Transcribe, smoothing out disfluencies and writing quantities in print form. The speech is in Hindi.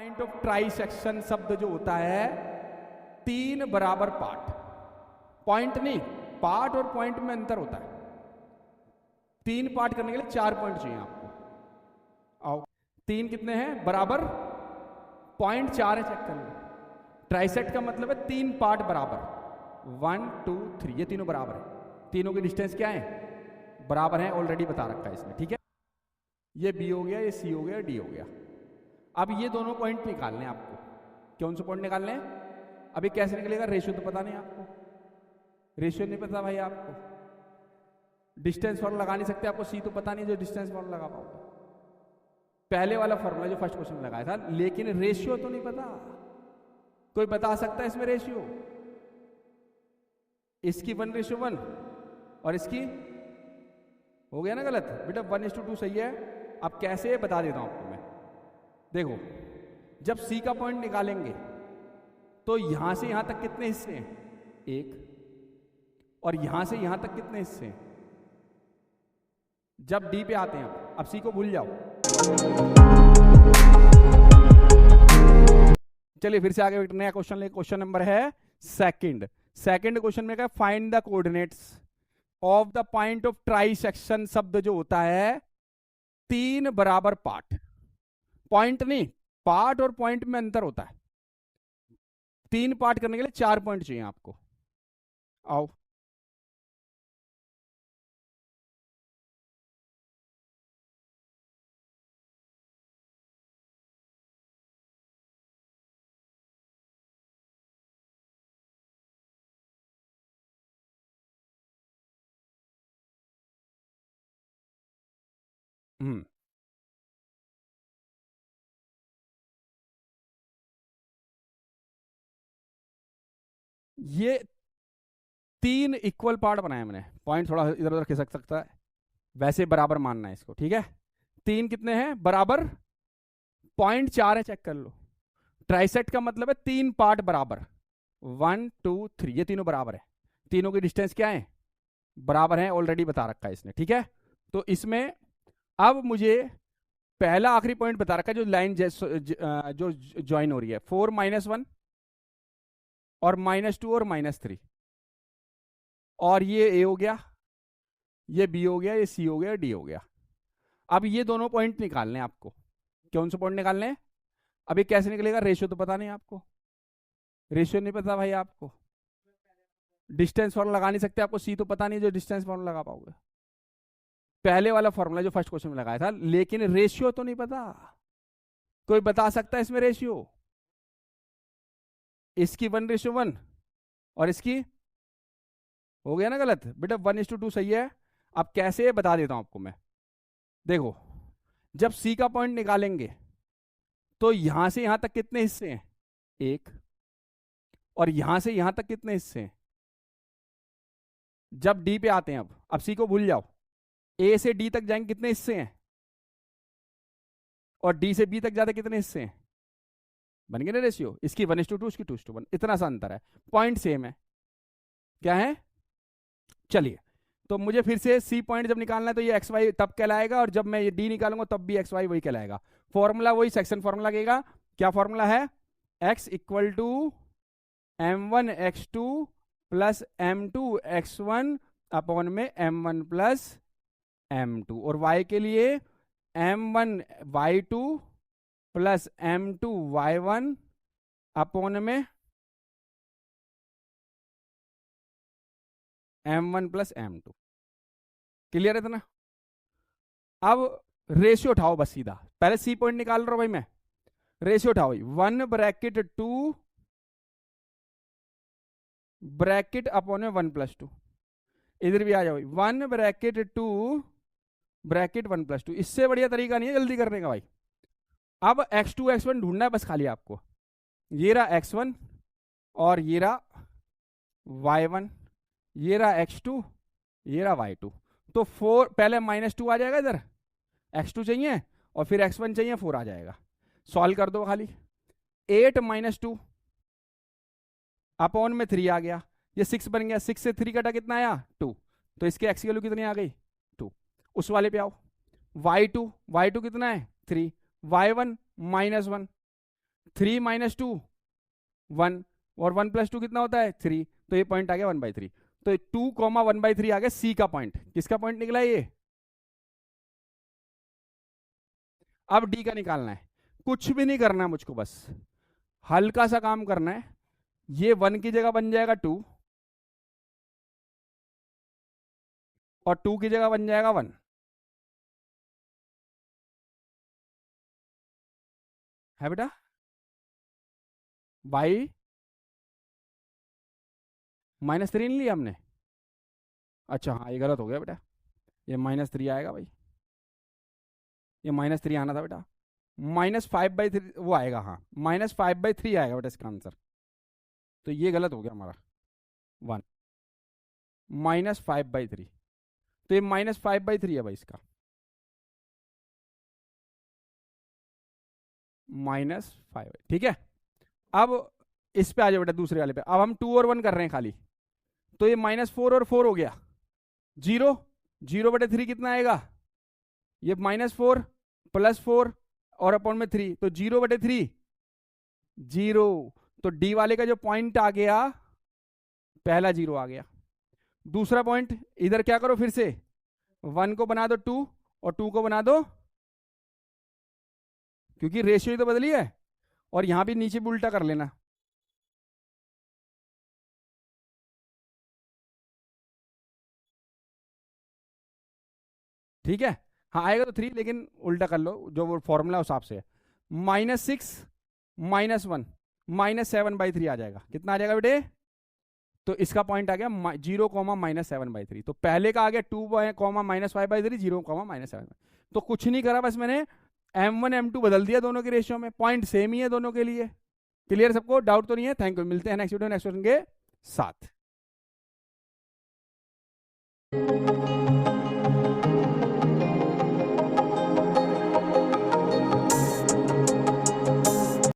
पॉइंट ऑफ ट्राइसेक्शन शब्द जो होता है तीन बराबर पार्ट, पॉइंट नहीं, पार्ट और पॉइंट में अंतर होता है। तीन पार्ट करने के लिए 4 पॉइंट चाहिए आपको। आओ, तीन कितने हैं बराबर, पॉइंट 4 है, चेक कर लो। ट्राइसेक्ट का मतलब है तीन पार्ट बराबर, 1 2 3, ये तीनों बराबर है। तीनों की डिस्टेंस क्या है, बराबर है, ऑलरेडी बता रखा है इसमें, ठीक है। ये बी हो गया, ये सी हो गया, डी हो गया। अब ये दोनों पॉइंट निकालने हैं आपको। कौन से पॉइंट निकालने हैं? अभी कैसे निकलेगा, रेशियो तो पता नहीं आपको, रेशियो नहीं पता भाई आपको, डिस्टेंस फॉर्मूला लगा नहीं सकते, आपको सी तो पता नहीं जो डिस्टेंस फॉर्मूला लगा पाओगे। पहले वाला फॉर्मूला जो फर्स्ट क्वेश्चन में लगाया था, लेकिन रेशियो तो नहीं पता। कोई बता सकता है इसमें रेशियो? इसकी 1:1 और इसकी हो गया ना गलत बेटा, 1:2 सही है। अब कैसे बता देता हूं आपको मैं। देखो, जब सी का पॉइंट निकालेंगे तो यहां से यहां तक कितने हिस्से हैं, एक, और यहां से यहां तक कितने हिस्से हैं। जब डी पे आते हैं, अब सी को भूल जाओ। चलिए फिर से आगे नया क्वेश्चन ले। क्वेश्चन नंबर है सेकंड। सेकंड क्वेश्चन में क्या, find the coordinates of the point of trisection शब्द जो होता है तीन बराबर पार्ट, पॉइंट नहीं, पार्ट और पॉइंट में अंतर होता है। तीन पार्ट करने के लिए 4 पॉइंट चाहिए आपको। आओ, ये तीन इक्वल पार्ट बनाए मैंने, पॉइंट थोड़ा इधर उधर खिसक सकता है, वैसे बराबर मानना है इसको, ठीक है। तीन कितने हैं बराबर, 0.4 है, चेक कर लो। ट्राइसेक्ट का मतलब है तीन पार्ट बराबर, 1 2 3, ये तीनों बराबर है। तीनों की डिस्टेंस क्या है, बराबर है, ऑलरेडी बता रखा है इसने, ठीक है। तो इसमें अब मुझे पहला आखिरी पॉइंट बता रखा है, जो लाइन जो ज्वाइन हो रही है, 4 -1 और -2 और -3, और ये ए हो गया, ये बी हो गया, ये सी हो गया, डी हो गया। अब ये दोनों पॉइंट निकालने हैं आपको। कौन से पॉइंट निकालने हैं? अभी कैसे निकलेगा, रेशियो तो पता नहीं आपको, रेशियो नहीं पता भाई आपको, डिस्टेंस फॉर्मूला लगा नहीं सकते, आपको सी तो पता नहीं जो डिस्टेंस फॉर्मूला लगा पाओगे। पहले वाला फॉर्मूला जो फर्स्ट क्वेश्चन में लगाया था, लेकिन रेशियो तो नहीं पता। कोई बता सकता है इसमें रेशियो? इसकी 1:1 और इसकी हो गया ना गलत बेटा, 1:2 सही है। अब कैसे बता देता हूं आपको मैं। देखो, जब सी का पॉइंट निकालेंगे तो यहां से यहां तक कितने हिस्से हैं, एक, और यहां से यहां तक कितने हिस्से हैं। जब डी पे आते हैं, अब सी को भूल जाओ, ए से डी तक जाएंगे कितने हिस्से हैं, और डी से बी तक जाते कितने हिस्से हैं। बन गए ना रेशियो, इसकी 1:2, इसकी 2:1, इतना सा अंतर है, पॉइंट सेम है, क्या है। चलिए, तो मुझे फिर से सी पॉइंट जब निकालना है तो ये एक्स वाई तब कहलाएगा, और जब मैं ये डी निकालूंगा तब भी एक्स वाई वही कहलाएगा। फॉर्मूला वही सेक्शन फॉर्मूला लगेगा। क्या फॉर्मूला है, x = m1 x2 plus m2 x1 upon में m1 प्लस m2, और y के लिए m1 y2 plus m2 y1 upon में m1 प्लस m2। क्लियर है इतना? अब रेशियो उठाओ बस सीधा, पहले सी पॉइंट निकाल रहा हूं भाई मैं, रेशियो उठाओ, 1/2 ब्रैकेट अपॉन में 1+2, इधर भी आ जाओ 1/2 ब्रैकेट 1+2। इससे बढ़िया तरीका नहीं है जल्दी करने का भाई। अब x2 x1 ढूंढना है बस खाली आपको। ये रहा x1 और ये रहा y1, ये रहा x2, ये रहा y2। तो 4 पहले -2 आ जाएगा इधर, x2 चाहिए और फिर x1 चाहिए, 4 आ जाएगा। सॉल्व कर दो खाली, 8 - 2 अपॉन में 3 आ गया, ये 6 बन गया, 6 से 3 कटा कितना आया, 2। तो इसके x की वैल्यू कितनी आ गई, 2। उस वाले पे आओ, y2 कितना है, 3, y1 -1, 3 माइनस 2 1, और 1 प्लस 2 कितना होता है 3, तो ये पॉइंट आ गया 1/3। तो 2 कॉमा 1/3 आ गया सी का पॉइंट। किसका पॉइंट निकला ये? अब डी का निकालना है। कुछ भी नहीं करना है मुझको, बस हल्का सा काम करना है। ये 1 की जगह बन जाएगा 2, और 2 की जगह बन जाएगा 1। है बेटा? बाई -3 नहीं लिया हमने? अच्छा हाँ, ये गलत हो गया बेटा, ये -3 आएगा भाई, ये -3 आना था बेटा। -5/3 वो आएगा, हाँ -5/3 आएगा बेटा इसका आंसर। तो ये गलत हो गया हमारा 1, -5/3। तो ये -5/3 है भाई इसका, -5। ठीक है, अब इस पे आ जाओ बेटा, दूसरे वाले पे। अब हम 2 और 1 कर रहे हैं खाली, तो ये -4 और 4 हो गया 0। 0/3 कितना आएगा? ये -4 + 4 और अपॉन में 3, तो 0/3 0। तो डी वाले का जो पॉइंट आ गया, पहला 0 आ गया। दूसरा पॉइंट इधर क्या करो, फिर से 1 को बना दो 2 और 2 को बना दो, क्योंकि रेशियो तो बदली है, और यहां भी नीचे भी उल्टा कर लेना। ठीक है, हाँ आएगा तो 3, लेकिन उल्टा कर लो, जो वो फॉर्मूला उस हिसाब से है। -6 -1 -7/3 आ जाएगा। कितना आ जाएगा बेटे? तो इसका पॉइंट आ गया 0, -7/3। तो पहले का आ गया 2, -5/3, 0, -7। तो कुछ नहीं करा, बस मैंने M1 M2 बदल दिया दोनों के रेशियो में, पॉइंट सेम ही है दोनों के लिए। क्लियर सबको? डाउट तो नहीं है? थैंक यू, मिलते हैं नेक्स्ट वीडियो नेक्स्ट क्वेश्चन के साथ।